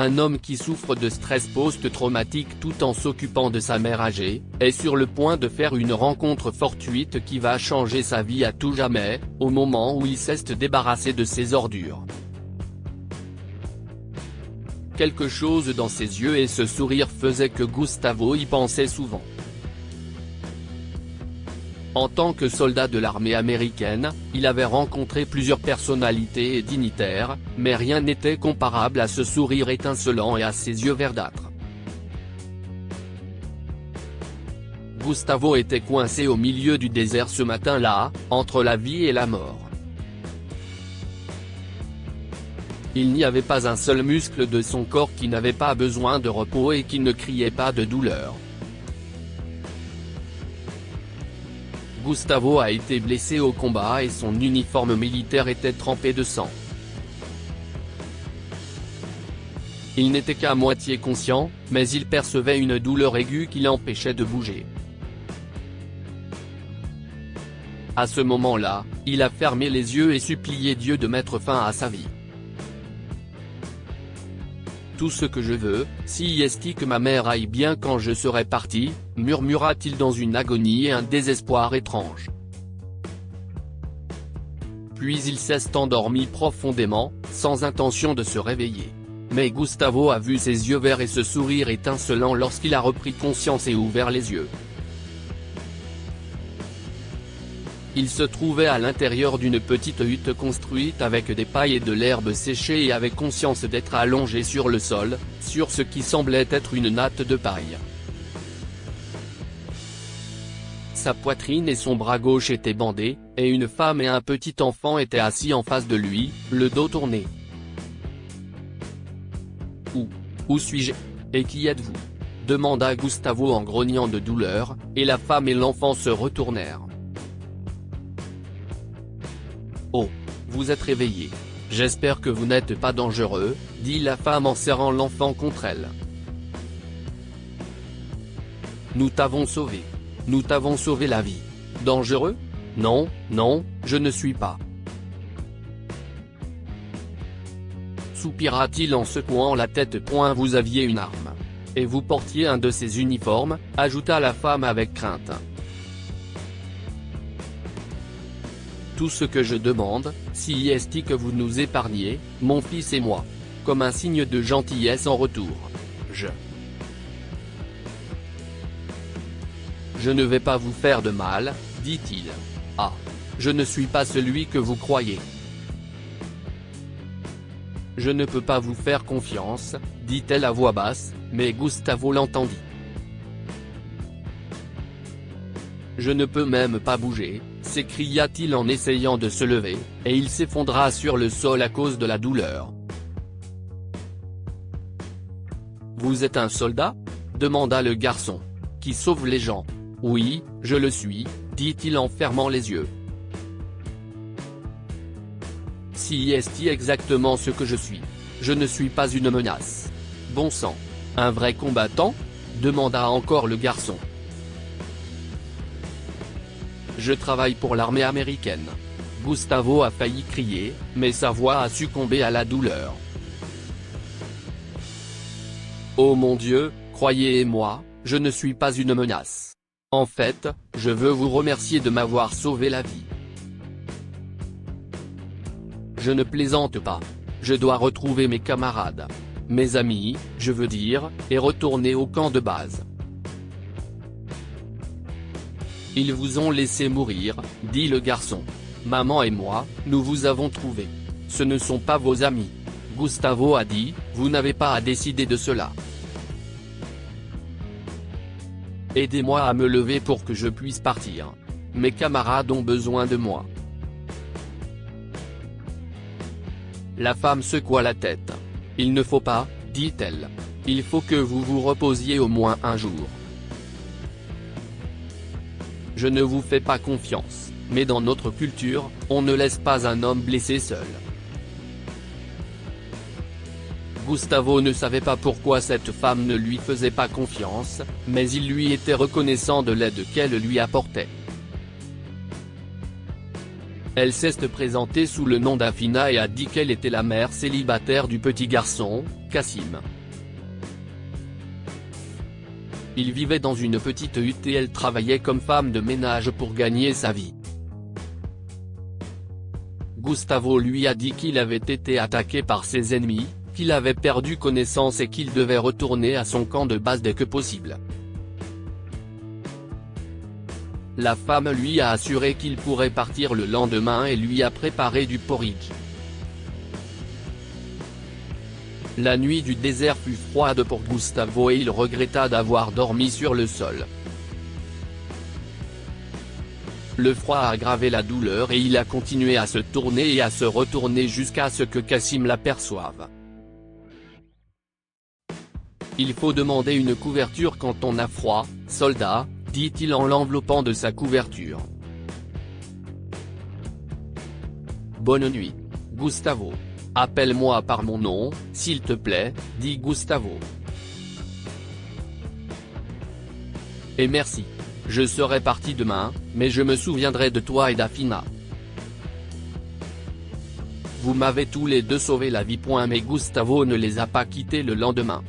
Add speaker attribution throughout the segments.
Speaker 1: Un homme qui souffre de stress post-traumatique tout en s'occupant de sa mère âgée, est sur le point de faire une rencontre fortuite qui va changer sa vie à tout jamais, au moment où il s'est débarrassé de ses ordures. Quelque chose dans ses yeux et ce sourire faisait que Gustavo y pensait souvent. En tant que soldat de l'armée américaine, il avait rencontré plusieurs personnalités et dignitaires, mais rien n'était comparable à ce sourire étincelant et à ses yeux verdâtres. Gustavo était coincé au milieu du désert ce matin-là, entre la vie et la mort. Il n'y avait pas un seul muscle de son corps qui n'avait pas besoin de repos et qui ne criait pas de douleur. Gustavo a été blessé au combat et son uniforme militaire était trempé de sang. Il n'était qu'à moitié conscient, mais il percevait une douleur aiguë qui l'empêchait de bouger. À ce moment-là, il a fermé les yeux et supplié Dieu de mettre fin à sa vie. Tout ce que je veux, si est que ma mère aille bien quand je serai parti, murmura-t-il dans une agonie et un désespoir étrange. Puis il s'est endormi profondément, sans intention de se réveiller. Mais Gustavo a vu ses yeux verts et ce sourire étincelant lorsqu'il a repris conscience et ouvert les yeux. Il se trouvait à l'intérieur d'une petite hutte construite avec des pailles et de l'herbe séchée et avait conscience d'être allongé sur le sol, sur ce qui semblait être une natte de paille. Sa poitrine et son bras gauche étaient bandés, et une femme et un petit enfant étaient assis en face de lui, le dos tourné. Où suis-je? Et qui êtes-vous? Demanda Gustavo en grognant de douleur, et la femme et l'enfant se retournèrent. Oh, vous êtes réveillé. J'espère que vous n'êtes pas dangereux, dit la femme en serrant l'enfant contre elle. Nous t'avons sauvé. Nous t'avons sauvé la vie. Dangereux? Non, non, je ne suis pas. Soupira-t-il en secouant la tête. Vous aviez une arme. Et vous portiez un de ces uniformes, ajouta la femme avec crainte. Tout ce que je demande, si est que vous nous épargniez, mon fils et moi. Comme un signe de gentillesse en retour. Je ne vais pas vous faire de mal, dit-il. Ah. Je ne suis pas celui que vous croyez. Je ne peux pas vous faire confiance, dit-elle à voix basse, mais Gustavo l'entendit. Je ne peux même pas bouger, s'écria-t-il en essayant de se lever, et il s'effondra sur le sol à cause de la douleur. Vous êtes un soldat? Demanda le garçon. Qui sauve les gens? Oui, je le suis, dit-il en fermant les yeux. Si est exactement ce que je suis. Je ne suis pas une menace. Bon sang. Un vrai combattant? Demanda encore le garçon. Je travaille pour l'armée américaine. Gustavo a failli crier, mais sa voix a succombé à la douleur. Oh mon Dieu, croyez-moi, je ne suis pas une menace. En fait, je veux vous remercier de m'avoir sauvé la vie. Je ne plaisante pas. Je dois retrouver mes camarades. Mes amis, je veux dire, et retourner au camp de base. Ils vous ont laissé mourir, dit le garçon. Maman et moi, nous vous avons trouvé. Ce ne sont pas vos amis. Gustavo a dit, vous n'avez pas à décider de cela. Aidez-moi à me lever pour que je puisse partir. Mes camarades ont besoin de moi. La femme secoua la tête. Il ne faut pas, dit-elle. Il faut que vous vous reposiez au moins un jour. Je ne vous fais pas confiance, mais dans notre culture, on ne laisse pas un homme blessé seul. Gustavo ne savait pas pourquoi cette femme ne lui faisait pas confiance, mais il lui était reconnaissant de l'aide qu'elle lui apportait. Elle s'est présentée sous le nom d'Afina et a dit qu'elle était la mère célibataire du petit garçon, Kassim. Il vivait dans une petite hutte et elle travaillait comme femme de ménage pour gagner sa vie. Gustavo lui a dit qu'il avait été attaqué par ses ennemis, qu'il avait perdu connaissance et qu'il devait retourner à son camp de base dès que possible. La femme lui a assuré qu'il pourrait partir le lendemain et lui a préparé du porridge. La nuit du désert fut froide pour Gustavo et il regretta d'avoir dormi sur le sol. Le froid a aggravé la douleur et il a continué à se tourner et à se retourner jusqu'à ce que Cassim l'aperçoive. Il faut demander une couverture quand on a froid, soldat, dit-il en l'enveloppant de sa couverture. Bonne nuit, Gustavo. Appelle-moi par mon nom, s'il te plaît, dit Gustavo. Et merci. Je serai parti demain, mais je me souviendrai de toi et d'Afina. Vous m'avez tous les deux sauvé la vie. Mais Gustavo ne les a pas quittés le lendemain.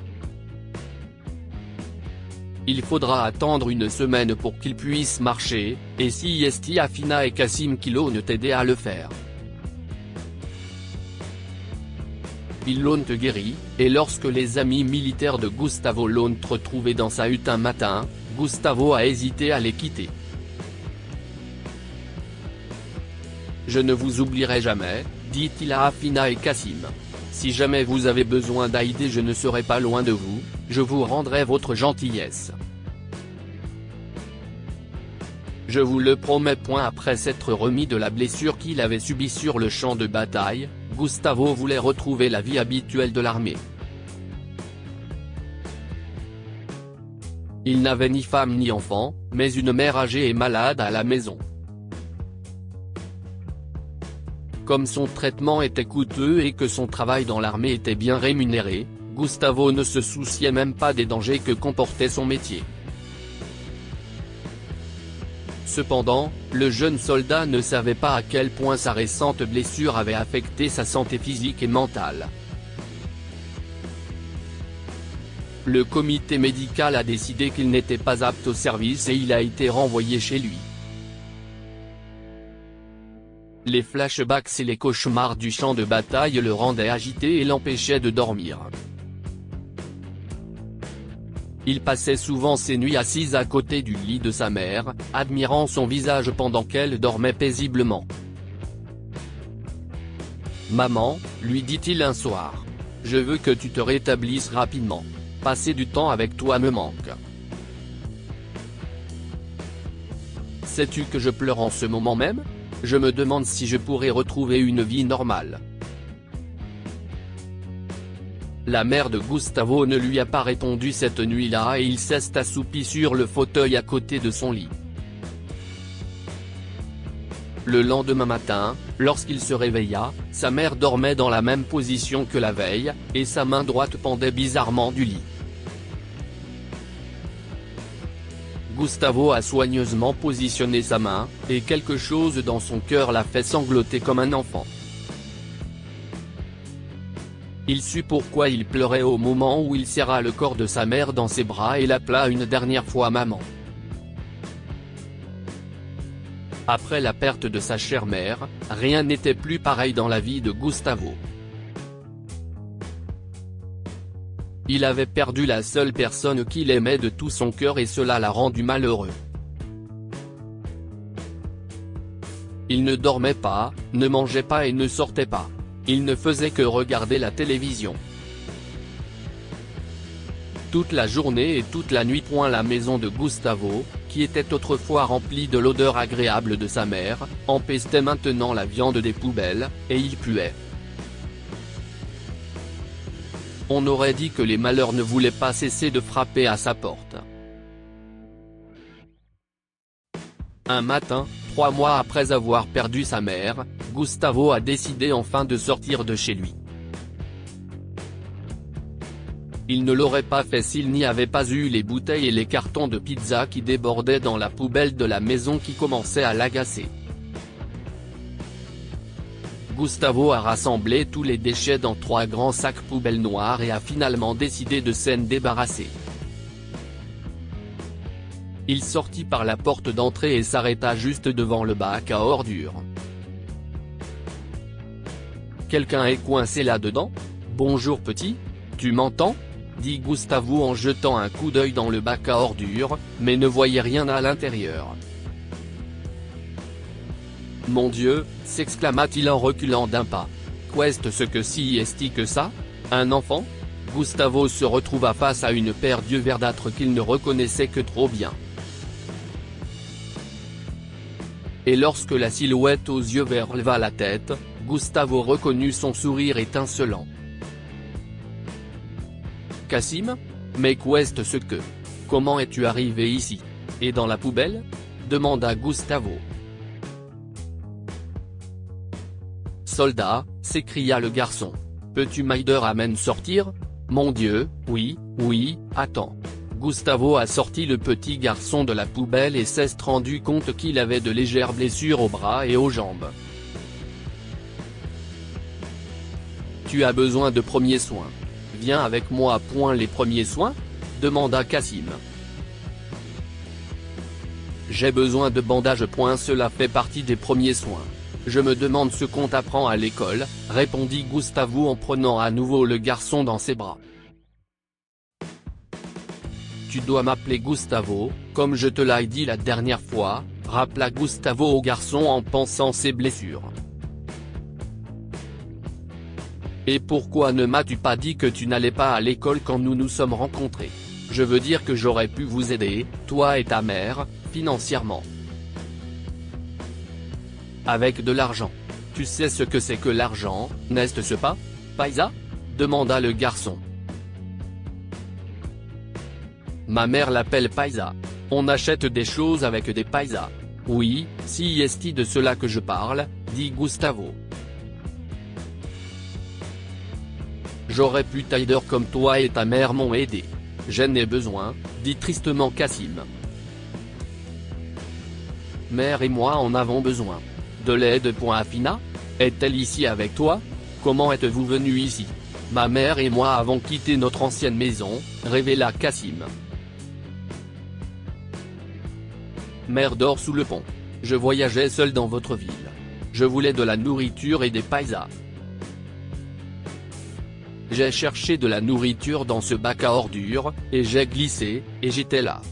Speaker 1: Il faudra attendre une semaine pour qu'ils puissent marcher, et si est Afina et Cassim qui l'ont aidé à le faire. Ils l'ont guéri, et lorsque les amis militaires de Gustavo l'ont retrouvé dans sa hutte un matin, Gustavo a hésité à les quitter. Je ne vous oublierai jamais, dit-il à Afina et Cassim. Si jamais vous avez besoin d'aide je ne serai pas loin de vous, je vous rendrai votre gentillesse. Je vous le promets. Après s'être remis de la blessure qu'il avait subie sur le champ de bataille, Gustavo voulait retrouver la vie habituelle de l'armée. Il n'avait ni femme ni enfant, mais une mère âgée et malade à la maison. Comme son traitement était coûteux et que son travail dans l'armée était bien rémunéré, Gustavo ne se souciait même pas des dangers que comportait son métier. Cependant, le jeune soldat ne savait pas à quel point sa récente blessure avait affecté sa santé physique et mentale. Le comité médical a décidé qu'il n'était pas apte au service et il a été renvoyé chez lui. Les flashbacks et les cauchemars du champ de bataille le rendaient agité et l'empêchaient de dormir. Il passait souvent ses nuits assise à côté du lit de sa mère, admirant son visage pendant qu'elle dormait paisiblement. « Maman, lui dit-il un soir. Je veux que tu te rétablisses rapidement. Passer du temps avec toi me manque. Sais-tu que je pleure en ce moment même ? Je me demande si je pourrais retrouver une vie normale. » La mère de Gustavo ne lui a pas répondu cette nuit-là et il s'est assoupi sur le fauteuil à côté de son lit. Le lendemain matin, lorsqu'il se réveilla, sa mère dormait dans la même position que la veille, et sa main droite pendait bizarrement du lit. Gustavo a soigneusement positionné sa main, et quelque chose dans son cœur l'a fait sangloter comme un enfant. Il sut pourquoi il pleurait au moment où il serra le corps de sa mère dans ses bras et l'appela une dernière fois maman. Après la perte de sa chère mère, rien n'était plus pareil dans la vie de Gustavo. Il avait perdu la seule personne qu'il aimait de tout son cœur et cela l'a rendu malheureux. Il ne dormait pas, ne mangeait pas et ne sortait pas. Il ne faisait que regarder la télévision. Toute la journée et toute la nuit. La maison de Gustavo, qui était autrefois remplie de l'odeur agréable de sa mère, empestait maintenant la viande des poubelles, et il puait. On aurait dit que les malheurs ne voulaient pas cesser de frapper à sa porte. Un matin, 3 mois après avoir perdu sa mère, Gustavo a décidé enfin de sortir de chez lui. Il ne l'aurait pas fait s'il n'y avait pas eu les bouteilles et les cartons de pizza qui débordaient dans la poubelle de la maison qui commençaient à l'agacer. Gustavo a rassemblé tous les déchets dans 3 grands sacs poubelles noirs et a finalement décidé de s'en débarrasser. Il sortit par la porte d'entrée et s'arrêta juste devant le bac à ordures. « Quelqu'un est coincé là-dedans ? Bonjour petit, tu m'entends ? » dit Gustavo en jetant un coup d'œil dans le bac à ordures, mais ne voyait rien à l'intérieur. « Mon Dieu !» s'exclama-t-il en reculant d'un pas. « Qu'est-ce que si est-ce que ça ? Un enfant ?» Gustavo se retrouva face à une paire d'yeux verdâtres qu'il ne reconnaissait que trop bien. Et lorsque la silhouette aux yeux verts leva la tête, Gustavo reconnut son sourire étincelant. « Cassim ? Mais qu'est-ce que ? Comment es-tu arrivé ici ? Et dans la poubelle ? » demanda Gustavo. « Soldat !» s'écria le garçon. « Peux-tu m'aider à m'en sortir ? Mon Dieu, oui, attends. » Gustavo a sorti le petit garçon de la poubelle et s'est rendu compte qu'il avait de légères blessures aux bras et aux jambes. « Tu as besoin de premiers soins. Viens avec moi. » Les premiers soins ? demanda Cassim. « J'ai besoin de bandages. Cela fait partie des premiers soins. Je me demande ce qu'on t'apprend à l'école, » répondit Gustavo en prenant à nouveau le garçon dans ses bras. « Tu dois m'appeler Gustavo, comme je te l'ai dit la dernière fois, » rappela Gustavo au garçon en pansant ses blessures. « Et pourquoi ne m'as-tu pas dit que tu n'allais pas à l'école quand nous nous sommes rencontrés ? Je veux dire que j'aurais pu vous aider, toi et ta mère, financièrement. Avec de l'argent. Tu sais ce que c'est que l'argent, n'est-ce pas, Paisa ? demanda le garçon. Ma mère l'appelle Paisa. On achète des choses avec des paisas. Oui, si est-il de cela que je parle, dit Gustavo. J'aurais pu t'aider comme toi et ta mère m'ont aidé. J'en ai besoin, dit tristement Cassim. Mère et moi en avons besoin. De l'aide. Afina ? Est-elle ici avec toi ? Comment êtes-vous venu ici ? Ma mère et moi avons quitté notre ancienne maison, révéla Cassim. Mère dort sous le pont. Je voyageais seul dans votre ville. Je voulais de la nourriture et des paisas. J'ai cherché de la nourriture dans ce bac à ordures, et j'ai glissé, et j'étais là.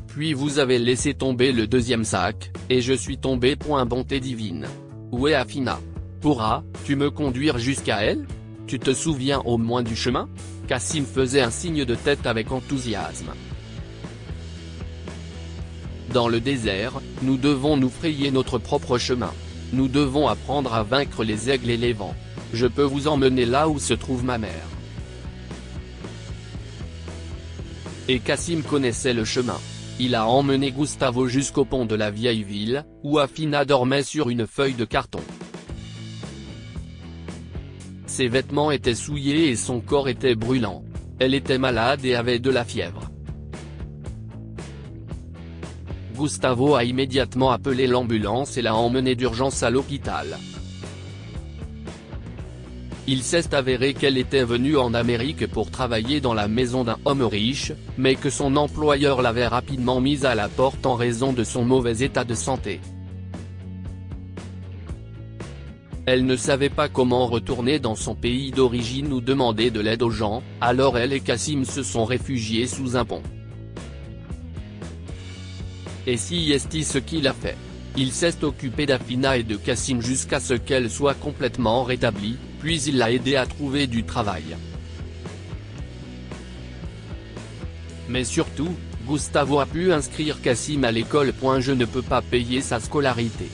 Speaker 1: Puis vous avez laissé tomber le deuxième sac, et je suis tombé. Bonté divine. Où est Afina ? Pourras-tu me conduire jusqu'à elle ? Tu te souviens au moins du chemin ? Cassim faisait un signe de tête avec enthousiasme. Dans le désert, nous devons nous frayer notre propre chemin. Nous devons apprendre à vaincre les aigles et les vents. Je peux vous emmener là où se trouve ma mère. Et Cassim connaissait le chemin. Il a emmené Gustavo jusqu'au pont de la vieille ville, où Afina dormait sur une feuille de carton. Ses vêtements étaient souillés et son corps était brûlant. Elle était malade et avait de la fièvre. Gustavo a immédiatement appelé l'ambulance et l'a emmenée d'urgence à l'hôpital. Il s'est avéré qu'elle était venue en Amérique pour travailler dans la maison d'un homme riche, mais que son employeur l'avait rapidement mise à la porte en raison de son mauvais état de santé. Elle ne savait pas comment retourner dans son pays d'origine ou demander de l'aide aux gens, alors elle et Cassim se sont réfugiés sous un pont. Et si est ce qu'il a fait. Il s'est occupé d'Afina et de Cassim jusqu'à ce qu'elle soit complètement rétablie, puis il l'a aidé à trouver du travail. Mais surtout, Gustavo a pu inscrire Cassim à l'école. Je ne peux pas payer sa scolarité.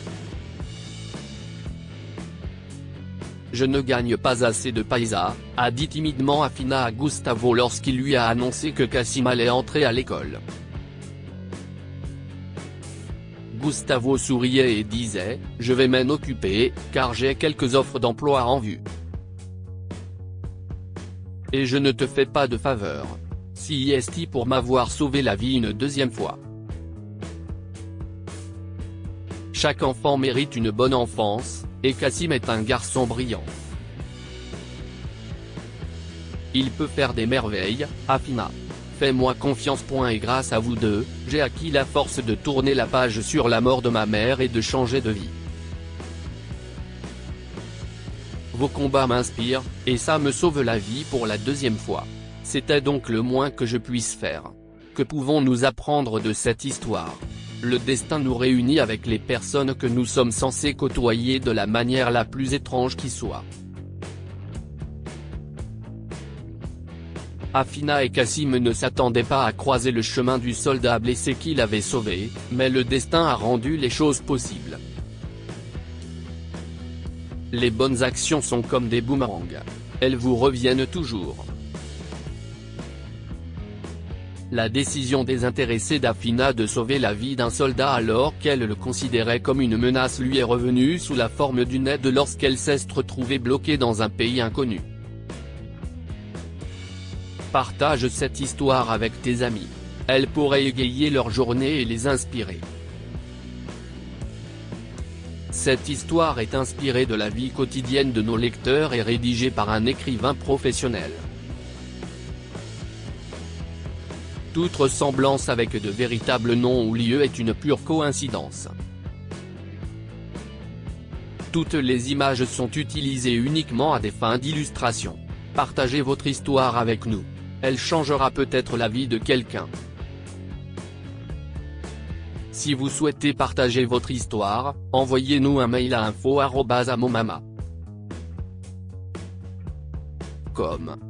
Speaker 1: Je ne gagne pas assez de paisa, a dit timidement Afina à Gustavo lorsqu'il lui a annoncé que Cassim allait entrer à l'école. Gustavo souriait et disait « Je vais m'en occuper, car j'ai quelques offres d'emploi en vue. Et je ne te fais pas de faveur. Si est pour m'avoir sauvé la vie une deuxième fois. » Chaque enfant mérite une bonne enfance, et Cassim est un garçon brillant. Il peut faire des merveilles, Afina.
Speaker 2: Fais-moi confiance. Et grâce à vous deux, j'ai acquis la force de tourner la page sur la mort de ma mère et de changer de vie. Vos combats m'inspirent, et ça me sauve la vie pour la deuxième fois. C'était donc le moins que je puisse faire. Que pouvons-nous apprendre de cette histoire? Le destin nous réunit avec les personnes que nous sommes censés côtoyer de la manière la plus étrange qui soit. Afina et Cassim ne s'attendaient pas à croiser le chemin du soldat blessé qu'il avait sauvé, mais le destin a rendu les choses possibles. Les bonnes actions sont comme des boomerangs. Elles vous reviennent toujours. La décision désintéressée d'Afina de sauver la vie d'un soldat alors qu'elle le considérait comme une menace lui est revenue sous la forme d'une aide lorsqu'elle s'est retrouvée bloquée dans un pays inconnu. Partage cette histoire avec tes amis. Elle pourrait égayer leur journée et les inspirer. Cette histoire est inspirée de la vie quotidienne de nos lecteurs et rédigée par un écrivain professionnel. Toute ressemblance avec de véritables noms ou lieux est une pure coïncidence. Toutes les images sont utilisées uniquement à des fins d'illustration. Partagez votre histoire avec nous. Elle changera peut-être la vie de quelqu'un. Si vous souhaitez partager votre histoire, envoyez-nous un mail à info@amomama.com.